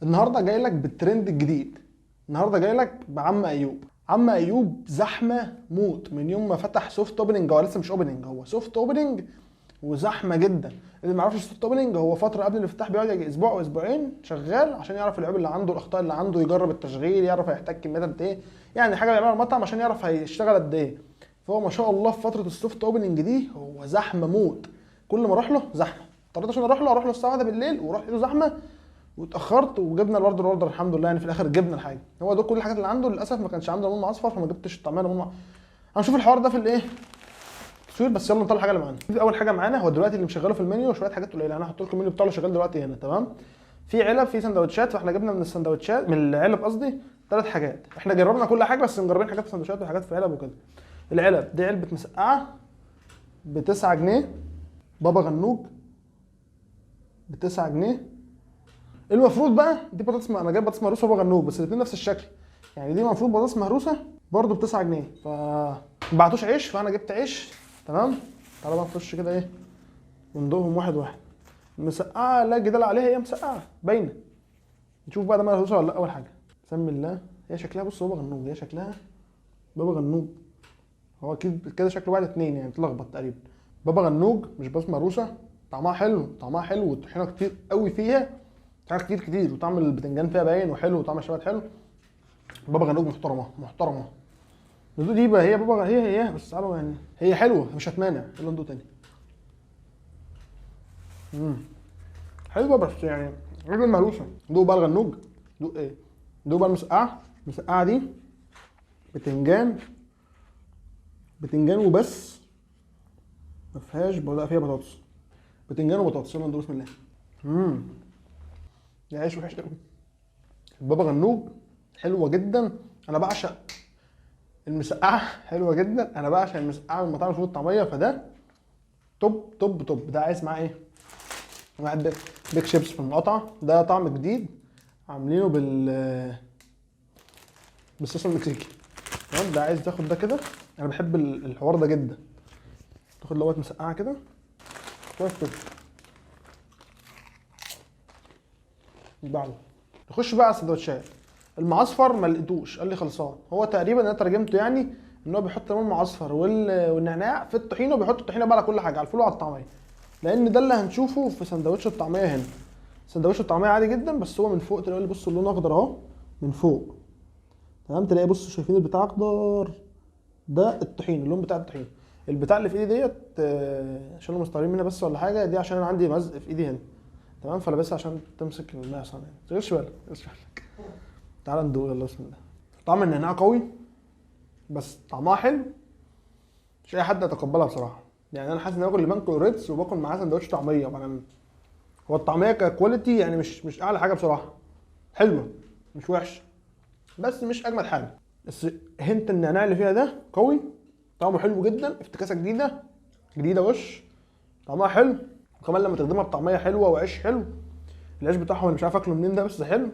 النهارده جاي لك بالترند الجديد. النهارده جاي لك بعم ايوب. عم ايوب زحمه موت من يوم ما فتح سوفت اوبننج. هو لسه مش اوبننج، هو سوفت اوبننج وزحمه جدا. اللي ما يعرفش سوفت اوبننج، هو فتره قبل الافتتاح بيقعد يجي اسبوع او اسبوعين شغال عشان يعرف العيوب اللي عنده، الاخطاء اللي عنده، يجرب التشغيل، يعرف هيحتاج كميات قد ايه، يعني حاجه بيعملها المطعم عشان يعرف هيشتغل قد ايه. فهو ما شاء الله في فتره السوفت اوبننج دي هو زحمه موت. كل ما اروح له زحمه. اضطريت عشان اروح له الساعه 1 بالليل واروح له زحمه، واتاخرت وجبنا الاوردر الحمد لله، يعني في الاخر جبنا الحاجه. هو ده كل الحاجات اللي عنده. للاسف ما كانش عنده ليمون اصفر فما جبتش الطعميه ليمون. هنشوف الحوار ده في الايه تصوير. بس يلا نطلع الحاجه اللي معانا. في اول حاجه معانا هو دلوقتي اللي مشغله في المنيو شويه حاجات قليله. انا هحط لكم المنيو بتاعه شغال دلوقتي هنا، تمام. في علب، في سندوتشات، فاحنا جبنا من السندوتشات، من العلب قصدي، 3 حاجات. احنا جربنا كل حاجه بس مجربين حاجات في سندوتشات وحاجات في علب وكده. العلب دي علبه مسقعه ب 9 جنيه، بابا غنوج ب 9 جنيه. المفروض بقى دي بطاطس، انا جايب بطاطس مهروسه وبابا غنوج بس الاثنين نفس الشكل. يعني دي المفروض بطاطس مهروسه برده ب 9 جنيه، ف ما بعتوش عيش فانا جبت عيش، تمام. تعالوا بقى نخش كده ايه وندوقهم واحد واحد. المسقعه لا جدال عليها، هي مسقعه باينه. نشوف بقى ده مهروسه ولا لا. اول حاجه بسم الله، هي شكلها بص بابا غنوج، هي شكلها بابا غنوج. هو اكيد كده شكله بعد اتنين يعني اتلخبط تقريبا. بابا غنوج مش بس مهروسه. طعمها حلو، طعمها حلو، والطحينه كتير قوي فيها، حاجات كتير كتير، وطعم البتنجان فيها باين وحلو، وطعم الشبت حلو. بابا غنوج محترمه محترمه. ندوق دي بقى، هي بابا هي بس تعالوا يعني هي حلوه مش هتمانع. يلا ندوق تاني. حلوه بس يعني غير المهروسه. دوق بقى الغنوج. دوق ايه؟ دوق بقى المسقعه. المسقعه دي بتنجان، بتنجان وبس، ما فيهاش لا فيها بطاطس. بتنجان وبطاطس. يلا ندوق بسم الله. يا عيش وحش قوي. بابا غنوج حلوه جدا. انا بعشق المسقعه، حلوه جدا. انا بعشق المسقعه من مطاعم الفول والطعميه، فده توب توب توب. ده عايز معاه ايه؟ واحد بيك شيبس في المقاطعه. ده طعم جديد عاملينه بالصوص المكسيكي، تمام. ده عايز تاخد ده كده. انا بحب الحوار ده جدا. تاخد لوت مسقعه كده شويه كده. بعده نخش بقى على السندوتشات. المعصفر ما لقيتوش، قال لي خلصان. هو تقريبا انا ترجمته يعني ان هو بيحط ليمون معصفر والنعناع في الطحينه، وبيحط الطحينه بقى على كل حاجه، على الفول وعلى الطعميه، لان ده اللي هنشوفه في سندوتش الطعميه هنا. سندوتش الطعميه عادي جدا، بس هو من فوق تلاقي لي بص اللون اخضر اهو من فوق، تمام. تلاقي بصوا شايفين البتاع اخضر، ده الطحين، اللون بتاع الطحين. البتاع اللي في ايدي ديت عشان مستغربين منها بس ولا حاجه، دي عشان انا عندي مزق في ايدي هنا، تمام. فلابسها عشان تمسك المعصم يعني. ما تشغلش بالك، ما تشغلش بالك. تعال ندوق يلا بسم الله. طعم النعناع قوي بس طعمها حلو، مش اي حد يتقبلها بصراحه. يعني انا حاسس ان انا باكل لبان كلوريتس وباكل معاه سندوتش طعميه. هو الطعميه ككواليتي يعني مش اعلى حاجه بصراحه. حلوه مش وحش، بس مش اجمد حاجه. بس هنت النعناع اللي فيها ده قوي، طعمه حلو جدا. افتكاسه جديده جديده وش، طعمها حلو. وكمان لما تخدمها بطعميه حلوه وعيش حلو. العيش بتاعهم انا مش عارف اكله منين ده بس حلو،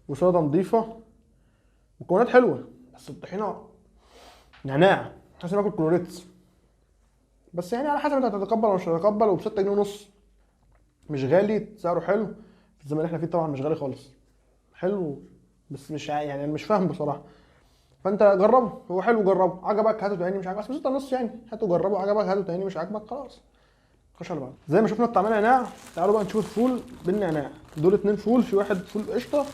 وسلطه نظيفه، مكونات حلوه. بس الطحينه نعناع، حاسس اني باكل كلوريتس. بس يعني على حسب انت هتتقبل ولا مش هتتقبل. وب 6 جنيه ونص مش غالي، سعره حلو. في الزمن اللي احنا فيه طبعا مش غالي خالص، حلو. بس مش يعني انا مش فاهم بصراحه. فانت جربه، هو حلو جربه، عجبك هاته تاني، مش عجبك بس 6 ونص يعني هاته جربه، عجبك هاته تاني، مش عاجبك خلاص خش على بعض. زي ما شفنا الطعميه نعناع، تعالوا بقى نشوف الفول بالنعناع. دول 2 فول، في واحد فول قشطه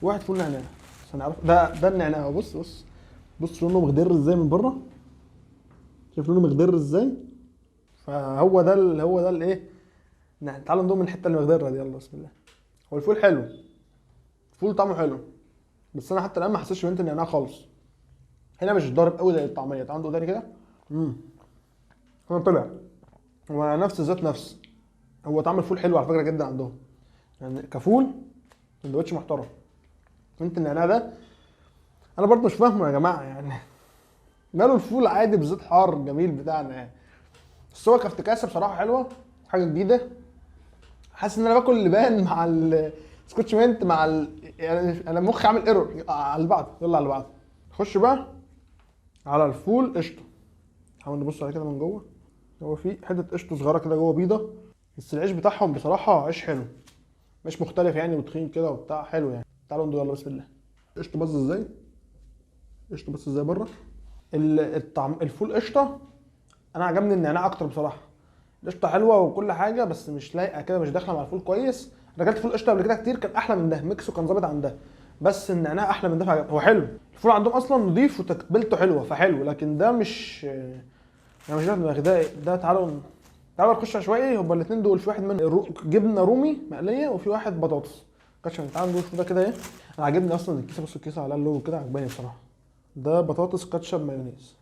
وواحد فول نعناع. عشان نعرف ده النعناع. بص بص بص لونه مخضر ازاي من بره، شايف لونه مخضر ازاي. فهو ده هو ده الايه. تعالوا ندوق من الحته اللي مخضره دي. يلا بسم الله. هو الفول حلو، الفول طعمه حلو، بس انا حتى الان ما حسيتش بنت النعناع خالص. هنا مش ضارب قوي زي الطعميه. تعالوا ندوق تاني كده. هو طلع هو نفس الذات نفس. هو طعم الفول حلو على فكره جدا عندهم، يعني كفول سندوتش محترم. بنت النعناع ده انا برضه مش فاهمه يا جماعه يعني. ماله الفول عادي بزيت حار جميل بتاعنا يعني. بس هو كافتكاسه بصراحه حلوه، حاجه جديده. حاسس ان انا باكل لبان مع السكوتش مينت مع يعني انا مخي عامل ايرور على بعض. يلا على بعض. نخش بقى على الفول قشطه. حاول نبص عليه كده من جوه. هو في حته قشطه صغيره كده جوه بيضه، بس العيش بتاعهم بصراحه عيش حلو. مش مختلف يعني وتخين كده وبتاع، حلو يعني. تعالوا ندوق، يلا بسم الله. قشطه بس ازاي؟ قشطه بس ازاي بره. الطعم الفول قشطه. انا عجبني النعناع اكتر بصراحه. القشطه حلوه وكل حاجه بس مش لايقه كده، مش داخله مع الفول كويس. انا اكلت فول قشطه قبل كده كتير، كان احلى من ده، ميكسه كان ظابط عن ده. بس النعناع احلى من ده، فعجب. هو حلو الفول عندهم اصلا نضيف وتتبيلته حلوه فحلو، لكن ده مش، انا مش دماغي ده. تعالوا نخش عشوائي. هما الاثنين دول، في واحد من جبنه رومي مقليه وفي واحد بطاطس. كاتشب. تعالوا ندوق ده كده ايه. انا عاجبني اصلا الكيسه، بصوا الكيسه على اللوجو كده، عجباني بصراحه. ده بطاطس كاتشب مايونيز.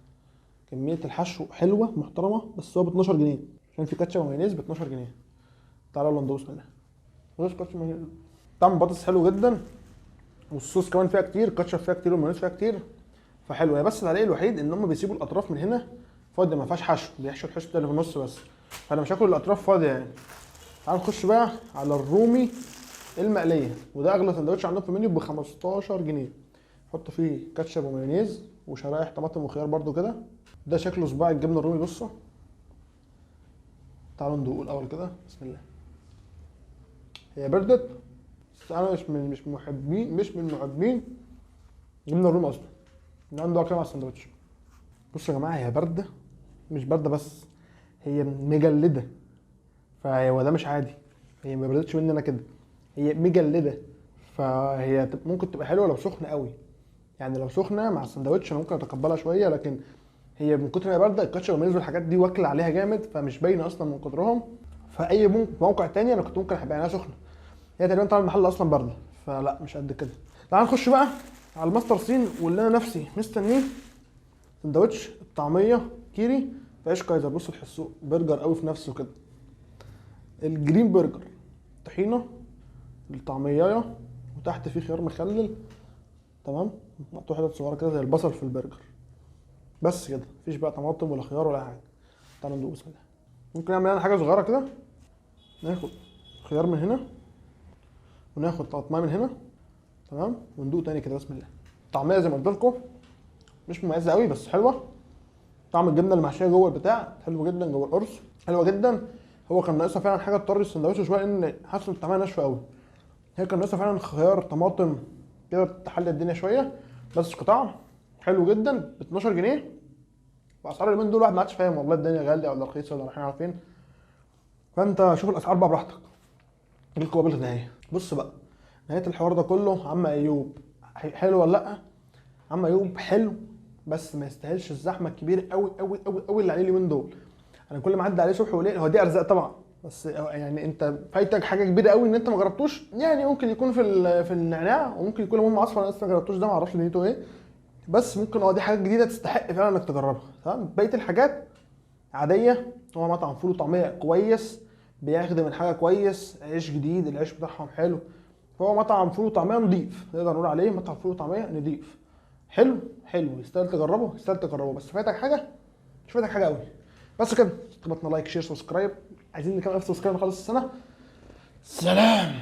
كميه الحشو حلوه محترمه، بس هو ب 12 جنيه، عشان في كاتشب مايونيز ب 12 جنيه. تعالوا يلا ندوق بسم الله. بطاطس كاتشب مايونيز، طعم البطاطس حلو جدا، والصوص كمان فيها كتير، كاتشب فيها كتير والمايونيز فيها كتير، فحلو. هي بس العليه الوحيد ان هم بيسيبوا الاطراف من هنا فاضيه، ما فيهاش حشو، بيحشوا الحشو ده اللي في النص بس، فانا مش هاكل الاطراف فاضيه يعني. تعال نخش بقى على الرومي المقليه، وده اغلى سندوتش عندهم في المنيو ب 15 جنيه. حط فيه كاتشب ومايونيز وشرايح طماطم وخيار برده كده. ده شكله صباع الجبنه الرومي، بصوا. تعالوا ندوقه الاول كده بسم الله. هي بردت، بس انا مش من محبين جبنه الرومي اصلا. عنده اكل مع السندوتش. بصوا يا جماعه، هي بارده، مش بارده بس، هي مجلده. فهو ده مش عادي، هي ما بردتش مني انا كده، هي مجلده. فهي ممكن تبقى حلوه لو سخنه قوي، يعني لو سخنه مع السندوتش انا ممكن اتقبلها شويه، لكن هي من كتر ما هي بارده، الكاتشب والمايونيز والحاجات دي واكله عليها جامد، فمش باينه اصلا من كترهم. فاي موقع تاني انا كنت ممكن احب يعني سخنه. هي تقريبا طبعا المحل اصلا بارده، فلا مش قد كده. تعال نخش بقى على الماستر سين، واللي انا نفسي مستنيه، سندوتش الطعميه كيري في عيش كايزر. بصوا تحسوه برجر قوي في نفسه كده. الجرين برجر، طحينه، الطعميه، وتحت فيه خيار مخلل، تمام، مقطوع حتت صغيره كده زي البصل في البرجر. بس كده، مفيش بقى طماطم ولا خيار ولا حاجه. تعالوا ندوق بسم الله. ممكن نعمل انا حاجه صغيره كده، ناخد خيار من هنا وناخد طماطمايه من هنا، تمام، وندوق تاني كده بسم الله. الطعميه زي ما قلت لكم مش مميزه قوي بس حلوه. طعم الجبنه اللي محشيه جوه البتاع حلو جدا، جوه القرص حلوه جدا. هو كان ناقصها فعلا حاجه تطري السندوتش شويه، لان حاسس ان الطعميه ناشفه قوي. هي كان ناقصها فعلا خيار طماطم كده تحلي الدنيا شويه. بس كطعم حلو جدا ب 12 جنيه. واسعار اليومين دول الواحد ما عادش فاهم والله الدنيا غاليه ولا رخيصه ولا رايحين على فين. فانت شوف الاسعار بقى براحتك. دي القوابل النهائيه. بص بقى، نهايه الحوار ده كله، عم ايوب حلو ولا لا؟ عم ايوب حلو، بس ما يستاهلش الزحمه الكبيره قوي قوي قوي قوي اللي عليه اليومين دول. انا كل ما اعدي عليه صبح وليل، هو دي ارزاق طبعا، بس يعني انت فايتك حاجه كبيره قوي ان انت ما جربتوش. يعني ممكن يكون في النعناع، وممكن يكون ليمون اصفر، انا لسه ما جربتوش ده، ما اعرفش دنيته ايه. بس ممكن دي حاجه جديده تستحق فعلا انك تجربها، تمام. بقيه الحاجات عاديه. هو مطعم فول وطعميه كويس، بيخدم الحاجه كويس، عيش جديد، العيش بتاعهم حلو. فهو مطعم فول وطعميه نضيف، نقدر نقول عليه مطعم فول وطعميه نضيف، حلو حلو، يستاهل تجربه، يستاهل تجربه. بس فاتك حاجه، مش فاتك حاجه قوي. بس كده، تبقى لايك شير سبسكرايب. عايزين نكمل سبسكرايب نخلص السنه. سلام.